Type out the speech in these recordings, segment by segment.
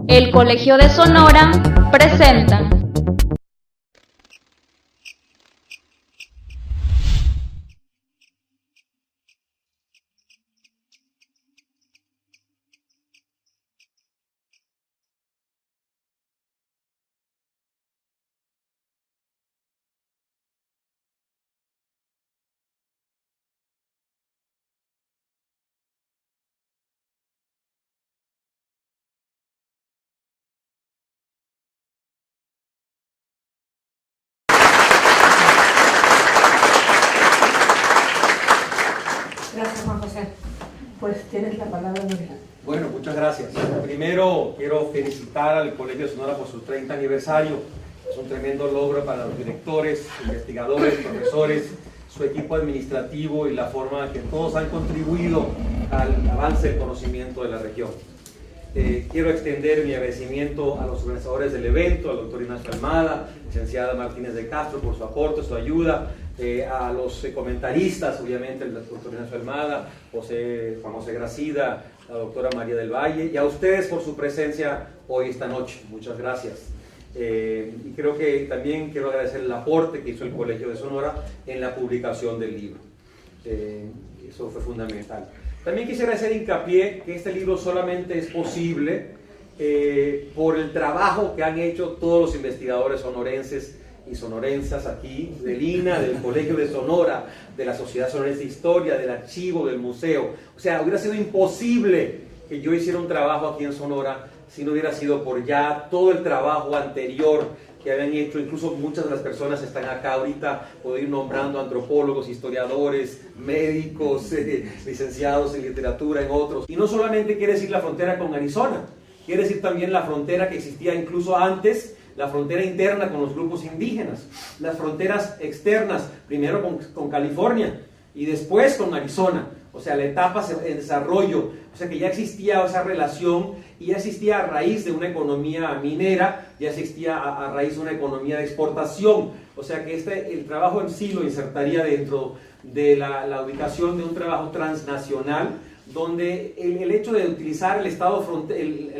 El Colegio de Sonora presenta Gracias, Juan José. Pues tienes la palabra, Miguel. Bueno, muchas gracias. Primero quiero felicitar al Colegio de Sonora por su 30 aniversario. Es un tremendo logro para los directores, investigadores, profesores, su equipo administrativo y la forma en que todos han contribuido al avance del conocimiento de la región. Quiero extender mi agradecimiento a los organizadores del evento, al doctor Ignacio Almada, licenciada Martínez de Castro por su aporte, su ayuda, a los comentaristas, obviamente el doctor Ignacio Almada, Juan José Gracida, la doctora María del Valle, y a ustedes por su presencia hoy, esta noche. Muchas gracias. Y creo que también quiero agradecer el aporte que hizo el Colegio de Sonora en la publicación del libro. Eso fue fundamental. También quisiera hacer hincapié que este libro solamente es posible por el trabajo que han hecho todos los investigadores sonorenses y sonorensas aquí, del INA, del Colegio de Sonora, de la Sociedad Sonorense de Historia, del archivo, del museo. O sea, hubiera sido imposible que yo hiciera un trabajo aquí en Sonora si no hubiera sido por ya todo el trabajo anterior que habían hecho. Incluso muchas de las personas están acá ahorita, puedo ir nombrando antropólogos, historiadores, médicos, licenciados en literatura, en otros. Y no solamente quiere decir la frontera con Arizona, quiere decir también la frontera que existía incluso antes, la frontera interna con los grupos indígenas, las fronteras externas, primero con California y después con Arizona. O sea, la etapa en desarrollo, o sea que ya existía esa relación y ya existía a raíz de una economía minera, ya existía a raíz de una economía de exportación. O sea que el trabajo en sí lo insertaría dentro de la ubicación de un trabajo transnacional, donde el hecho de utilizar el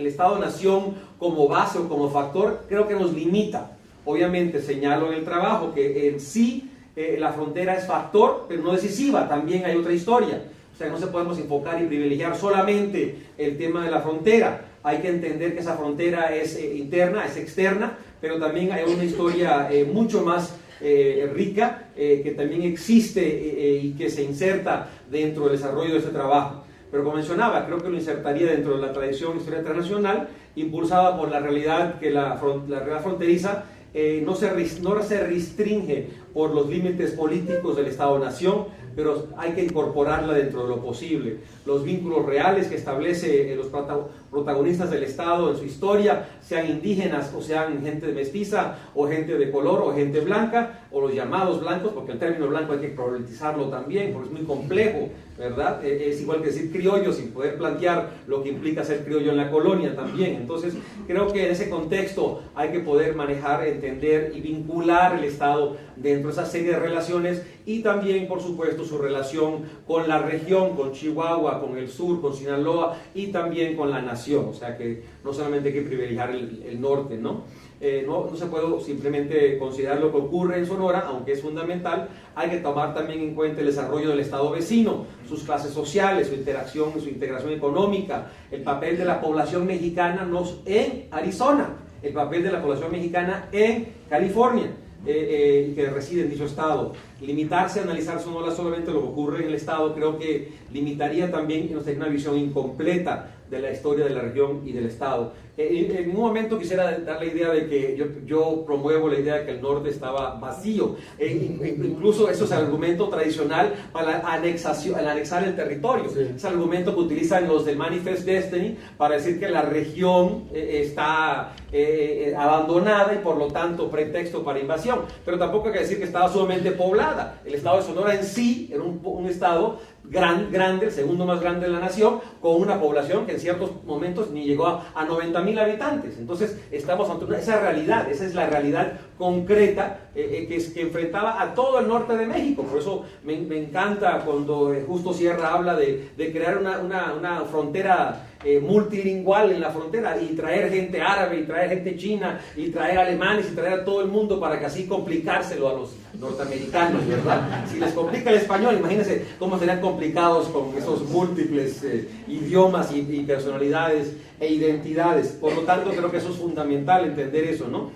Estado-nación como base o como factor, creo que nos limita. Obviamente señalo en el trabajo que en sí la frontera es factor, pero no decisiva, también hay otra historia. O sea, no se podemos enfocar y privilegiar solamente el tema de la frontera. Hay que entender que esa frontera es interna, es externa, pero también hay una historia mucho más rica que también existe y que se inserta dentro del desarrollo de ese trabajo. Pero como mencionaba, creo que lo insertaría dentro de la tradición histórica internacional, impulsada por la realidad que la realidad fronteriza no se restringe por los límites políticos del Estado-Nación, pero hay que incorporarla dentro de lo posible. Los vínculos reales que establece los protagonistas del Estado en su historia, sean indígenas o sean gente mestiza o gente de color o gente blanca, o los llamados blancos, porque el término blanco hay que problematizarlo también, porque es muy complejo, ¿verdad? Es igual que decir criollo sin poder plantear lo que implica ser criollo en la colonia también. Entonces, creo que en ese contexto hay que poder manejar, entender y vincular el Estado dentro de esa serie de relaciones y también, por supuesto, su relación con la región, con Chihuahua, con el sur, con Sinaloa y también con la nación. O sea que no solamente hay que privilegiar el norte, ¿no? No se puede simplemente considerar lo que ocurre en Sonora, aunque es fundamental. Hay que tomar también en cuenta el desarrollo del estado vecino, sus clases sociales, su interacción, su integración económica, el papel de la población mexicana en Arizona, el papel de la población mexicana en California, que reside en dicho estado. Limitarse a analizar Sonora solamente lo que ocurre en el estado, creo que limitaría también y nos daría una visión incompleta de la historia de la región y del estado. En un momento quisiera dar la idea de que yo promuevo la idea de que el norte estaba vacío. Incluso eso es el argumento tradicional para anexar el territorio. Sí. Es el argumento que utilizan los del Manifest Destiny para decir que la región está abandonada y por lo tanto pretexto para invasión. Pero tampoco hay que decir que estaba sumamente poblada. El estado de Sonora en sí era un estado grande, el segundo más grande de la nación, con una población que en ciertos momentos ni llegó a 90,000 habitantes. Entonces estamos ante esa realidad, esa es la realidad concreta que enfrentaba a todo el norte de México. Por eso me encanta cuando Justo Sierra habla de crear una frontera multilingüal en la frontera, y traer gente árabe, y traer gente china, y traer alemanes, y traer a todo el mundo, para que así complicárselo a los norteamericanos, ¿verdad? Si les complica el español, imagínense cómo serían complicados con esos múltiples idiomas y personalidades e identidades. Por lo tanto, creo que eso es fundamental, entender eso, ¿no?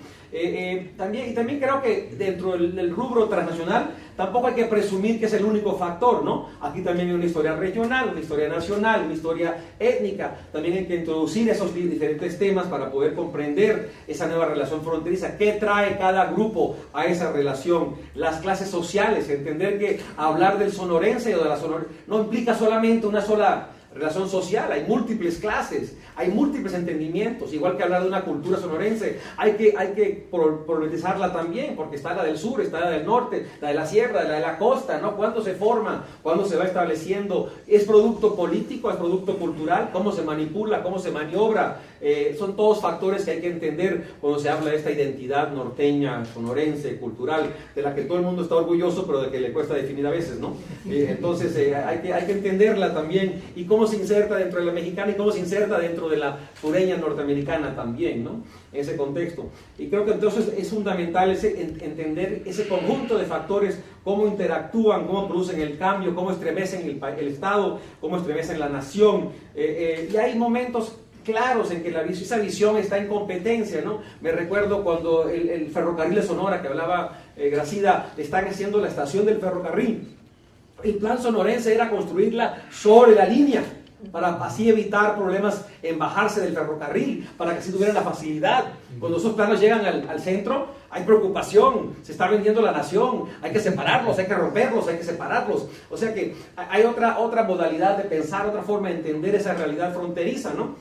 También creo que dentro del rubro transnacional tampoco hay que presumir que es el único factor, ¿no? Aquí también hay una historia regional, una historia nacional, una historia étnica. También hay que introducir esos diferentes temas para poder comprender esa nueva relación fronteriza. ¿Qué trae cada grupo a esa relación? Las clases sociales, entender que hablar del sonorense o de la sonorense no implica solamente una sola relación social, hay múltiples clases, hay múltiples entendimientos, igual que hablar de una cultura sonorense, hay que problematizarla también, porque está la del sur, está la del norte, la de la sierra, la de la costa, ¿no? ¿Cuándo se forma? ¿Cuándo se va estableciendo? ¿Es producto político? ¿Es producto cultural? ¿Cómo se manipula? ¿Cómo se maniobra? Son todos factores que hay que entender cuando se habla de esta identidad norteña, sonorense, cultural, de la que todo el mundo está orgulloso, pero de que le cuesta definir a veces, ¿no? Entonces hay que entenderla también, y cómo se inserta dentro de la mexicana y cómo se inserta dentro de la sureña norteamericana también, ¿no? En ese contexto. Y creo que entonces es fundamental entender ese conjunto de factores, cómo interactúan, cómo producen el cambio, cómo estremecen el Estado, cómo estremecen la nación. Y hay momentos claros en que esa visión está en competencia, ¿no? Me recuerdo cuando el ferrocarril de Sonora, que hablaba Gracida, están haciendo la estación del ferrocarril. El plan sonorense era construirla sobre la línea, para así evitar problemas en bajarse del ferrocarril, para que así tuvieran la facilidad. Cuando esos planos llegan al centro, hay preocupación, se está vendiendo la nación, hay que separarlos, hay que romperlos, hay que separarlos. O sea que hay otra modalidad de pensar, otra forma de entender esa realidad fronteriza, ¿no?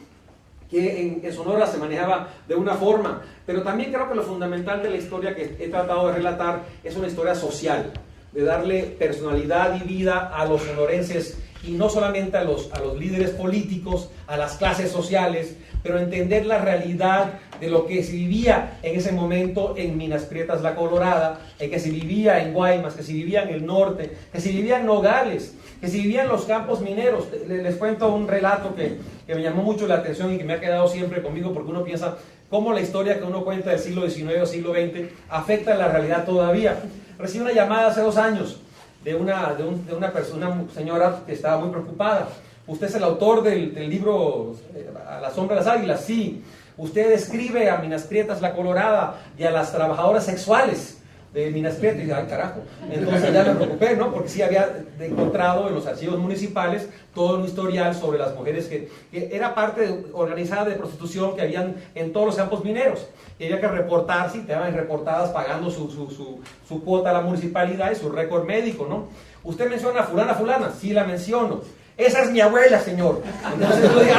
Que en Sonora se manejaba de una forma. Pero también creo que lo fundamental de la historia que he tratado de relatar es una historia social, de darle personalidad y vida a los sonorenses, y no solamente a los líderes políticos, a las clases sociales, pero entender la realidad de lo que se vivía en ese momento en Minas Prietas, La Colorada, que se vivía en Guaymas, que se vivía en el norte, que se vivía en Nogales, que se vivía en los campos mineros. Les cuento un relato que me llamó mucho la atención y que me ha quedado siempre conmigo, porque uno piensa cómo la historia que uno cuenta del siglo XIX o siglo XX afecta a la realidad todavía. Recibí una llamada hace 2 años de una señora que estaba muy preocupada. ¿Usted es el autor del libro A la sombra de las águilas? Sí. Usted describe a Minas Prietas, La Colorada, y a las trabajadoras sexuales de Minas Prietas. Y dije, ay, carajo. Entonces ya me preocupé, ¿no? Porque sí había encontrado en los archivos municipales todo un historial sobre las mujeres que era parte organizada de prostitución que habían en todos los campos mineros. Y había que reportarse, y quedaban reportadas pagando su cuota a la municipalidad y su récord médico, ¿no? ¿Usted menciona a fulana? Sí, la menciono. Esa es mi abuela, señor. Entonces yo digo,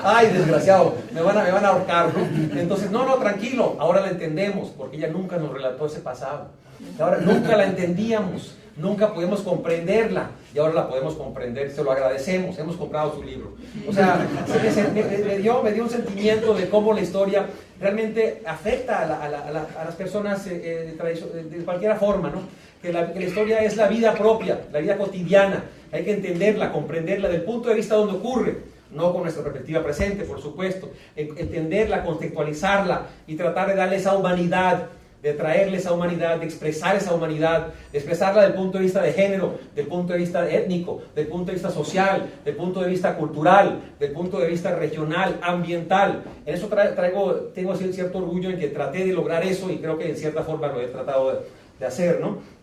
ay, desgraciado, me van a ahorcar, ¿no? Entonces, no, tranquilo, ahora la entendemos, porque ella nunca nos relató ese pasado. Ahora nunca la entendíamos, nunca pudimos comprenderla, y ahora la podemos comprender, se lo agradecemos, hemos comprado su libro. O sea, me dio un sentimiento de cómo la historia realmente afecta a las personas de cualquier forma, ¿no? Que la historia es la vida propia, la vida cotidiana. Hay que entenderla, comprenderla del punto de vista donde ocurre, no con nuestra perspectiva presente, por supuesto. Entenderla, contextualizarla y tratar de darle esa humanidad, de traerle esa humanidad, de expresar esa humanidad, de expresarla del punto de vista de género, del punto de vista étnico, del punto de vista social, del punto de vista cultural, del punto de vista regional, ambiental. En eso tengo cierto orgullo en que traté de lograr eso, y creo que en cierta forma lo he tratado de hacer, ¿no?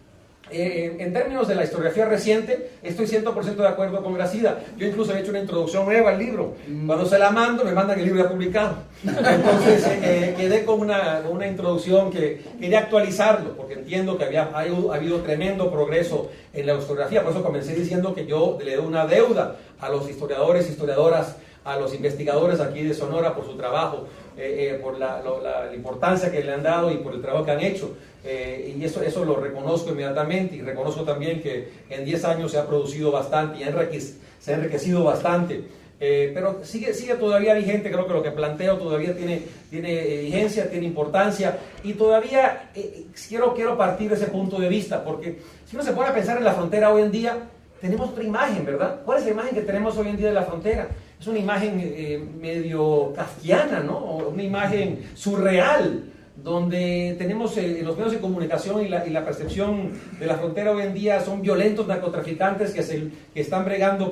En términos de la historiografía reciente, estoy 100% de acuerdo con Gracida. Yo incluso he hecho una introducción nueva al libro. Cuando se la mando, me mandan el libro ya publicado. Entonces quedé con una introducción que quería actualizarlo, porque entiendo que ha habido tremendo progreso en la historiografía. Por eso comencé diciendo que yo le doy una deuda a los historiadores, historiadoras, a los investigadores aquí de Sonora por su trabajo, por la importancia que le han dado y por el trabajo que han hecho. Y eso lo reconozco inmediatamente, y reconozco también que en 10 años se ha producido bastante y se ha enriquecido bastante. Pero sigue todavía vigente. Creo que lo que planteo todavía tiene vigencia, tiene importancia, y todavía quiero partir de ese punto de vista, porque si uno se pone a pensar en la frontera hoy en día, tenemos otra imagen, ¿verdad? ¿Cuál es la imagen que tenemos hoy en día de la frontera? Es una imagen medio kafkiana, ¿no? O una imagen surreal, donde tenemos los medios de comunicación y la percepción de la frontera hoy en día son violentos narcotraficantes que están bregando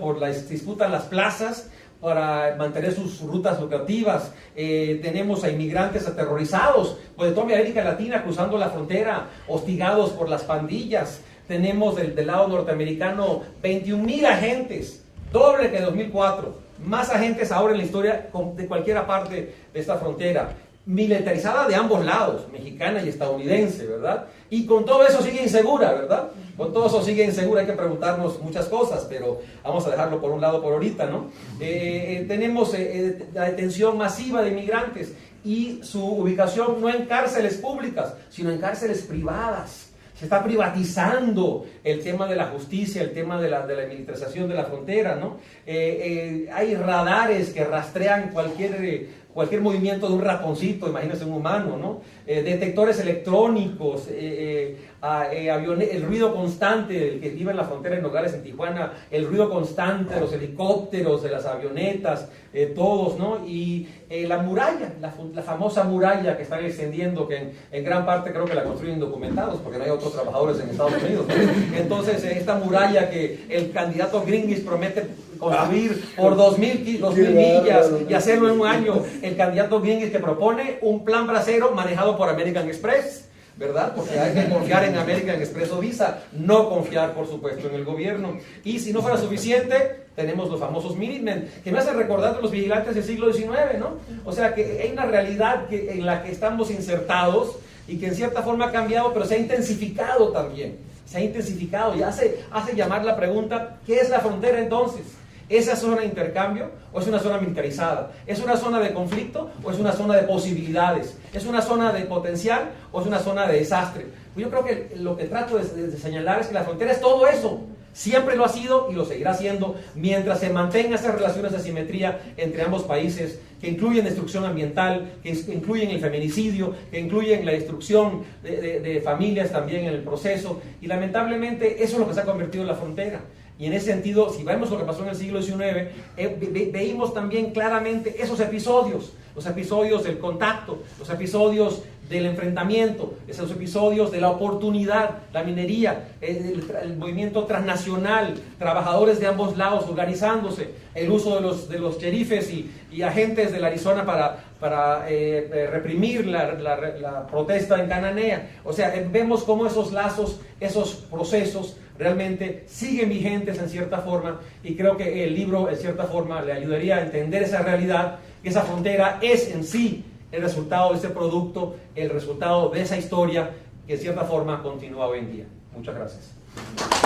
disputan las plazas para mantener sus rutas lucrativas. Tenemos a inmigrantes aterrorizados, pues de toda América Latina, cruzando la frontera, hostigados por las pandillas. Tenemos del lado norteamericano 21,000 agentes, doble que en 2004, más agentes ahora en la historia de cualquier parte de esta frontera, militarizada de ambos lados, mexicana y estadounidense, ¿verdad? Y con todo eso sigue insegura, ¿verdad? Con todo eso sigue insegura, hay que preguntarnos muchas cosas, pero vamos a dejarlo por un lado por ahorita, ¿no? Tenemos la detención masiva de inmigrantes y su ubicación no en cárceles públicas, sino en cárceles privadas. Se está privatizando el tema de la justicia, el tema de la militarización de la frontera, ¿no? Hay radares que rastrean cualquier movimiento de un ratoncito, imagínense un humano, ¿no? Detectores electrónicos, el ruido constante del que vive en la frontera en Nogales, en Tijuana, el ruido constante de los helicópteros, de las avionetas, todos, ¿no? Y la muralla, la famosa muralla que están extendiendo, que en gran parte creo que la construyen indocumentados, porque no hay otros trabajadores en Estados Unidos, ¿no? Entonces, esta muralla que el candidato Gringuis promete construir por 2,000 millas y hacerlo en un año, el candidato Gringuis que propone un plan bracero manejado por American Express, ¿verdad? Porque hay que confiar en American Express o Visa, no confiar, por supuesto, en el gobierno. Y si no fuera suficiente, tenemos los famosos Minutemen, que me hacen recordar los vigilantes del siglo XIX, ¿no? O sea, que hay una realidad en la que estamos insertados y que en cierta forma ha cambiado, pero se ha intensificado también. Se ha intensificado y hace llamar la pregunta, ¿qué es la frontera entonces? ¿Esa zona de intercambio o es una zona militarizada? ¿Es una zona de conflicto o es una zona de posibilidades? ¿Es una zona de potencial o es una zona de desastre? Pues yo creo que lo que trato de señalar es que la frontera es todo eso. Siempre lo ha sido y lo seguirá siendo mientras se mantengan esas relaciones de asimetría entre ambos países, que incluyen destrucción ambiental, que incluyen el feminicidio, que incluyen la destrucción de familias también en el proceso. Y lamentablemente eso es lo que se ha convertido en la frontera. Y en ese sentido, si vemos lo que pasó en el siglo XIX, veíamos también claramente esos episodios, los episodios del contacto, los episodios del enfrentamiento, esos episodios de la oportunidad, la minería, el movimiento transnacional, trabajadores de ambos lados organizándose, el uso de los sheriffes y agentes de la Arizona para reprimir la protesta en Cananea. O sea, vemos cómo esos lazos, esos procesos realmente siguen vigentes en cierta forma, y creo que el libro en cierta forma le ayudaría a entender esa realidad, que esa frontera es en sí el resultado de ese producto, el resultado de esa historia que en cierta forma continúa hoy en día. Muchas gracias.